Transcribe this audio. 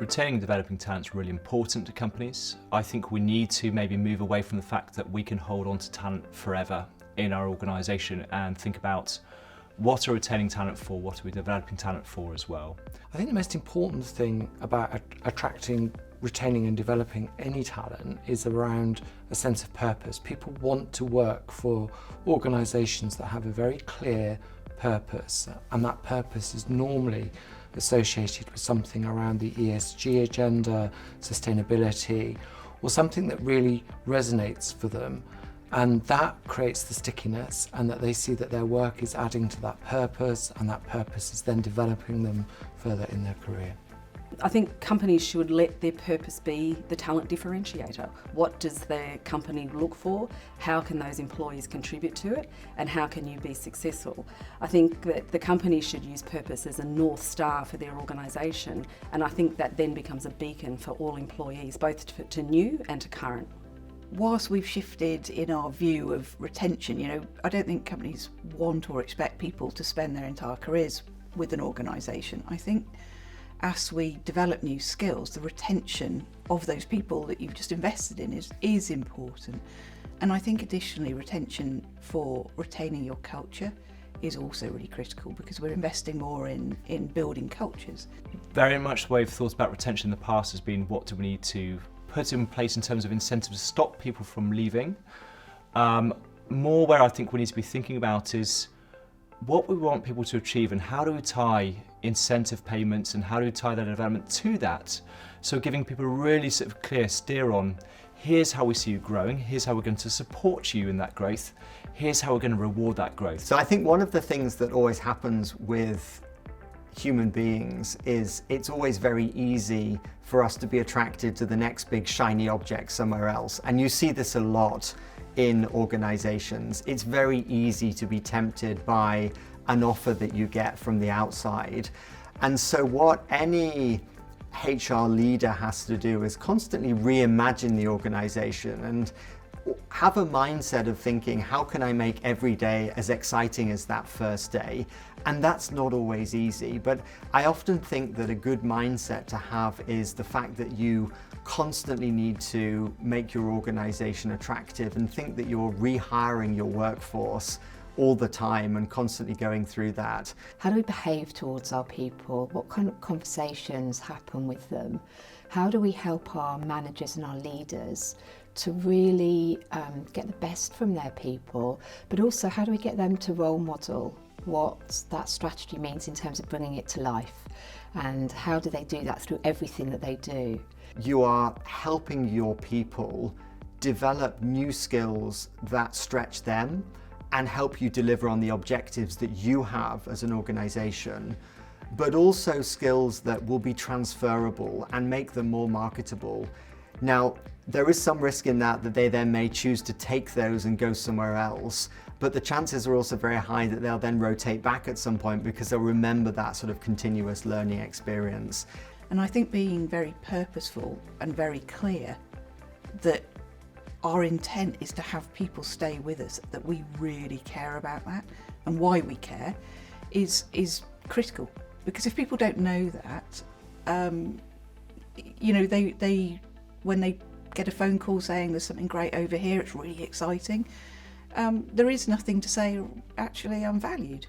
retaining and developing talent is really important to companies. I think we need to maybe move away from the fact that we can hold on to talent forever in our organisation and think about what are we retaining talent for, what are we developing talent for as well. I think the most important thing about attracting, retaining and developing any talent is around a sense of purpose. People want to work for organisations that have a very clear purpose, and that purpose is normally associated with something around the ESG agenda, sustainability, or something that really resonates for them. And that creates the stickiness, and that they see that their work is adding to that purpose, and that purpose is then developing them further in their career. I think companies should let their purpose be the talent differentiator. What does their company look for? How can those employees contribute to it? And how can you be successful? I think that the company should use purpose as a North Star for their organisation, and I think that then becomes a beacon for all employees, both to new and to current. Whilst we've shifted in our view of retention, I don't think companies want or expect people to spend their entire careers with an organisation. I think as we develop new skills, the retention of those people that you've just invested in is important. And I think additionally, retention for retaining your culture is also really critical, because we're investing more in building cultures. Very much the way we've thought about retention in the past has been, what do we need to put in place in terms of incentives to stop people from leaving. More where I think we need to be thinking about is what we want people to achieve, and how do we tie incentive payments and how do we tie their development to that. So giving people a really sort of clear steer on, here's how we see you growing, here's how we're going to support you in that growth, here's how we're going to reward that growth. So I think one of the things that always happens with human beings is it's always very easy for us to be attracted to the next big shiny object somewhere else. And you see this a lot in organizations. It's very easy to be tempted by an offer that you get from the outside. And so what any HR leader has to do is constantly reimagine the organization and have a mindset of thinking, how can I make every day as exciting as that first day? And that's not always easy, but I often think that a good mindset to have is the fact that you constantly need to make your organization attractive, and think that you're rehiring your workforce all the time and constantly going through that. How do we behave towards our people? What kind of conversations happen with them? How do we help our managers and our leaders to really get the best from their people, but also how do we get them to role model what that strategy means in terms of bringing it to life, and how do they do that through everything that they do? You are helping your people develop new skills that stretch them and help you deliver on the objectives that you have as an organization, but also skills that will be transferable and make them more marketable. Now, there is some risk in that they then may choose to take those and go somewhere else, but the chances are also very high that they'll then rotate back at some point, because they'll remember that sort of continuous learning experience. And I think being very purposeful and very clear that our intent is to have people stay with us, that we really care about that and why we care is critical. Because if people don't know that, they when they get a phone call saying there's something great over here, it's really exciting, there is nothing to say, actually, I'm valued.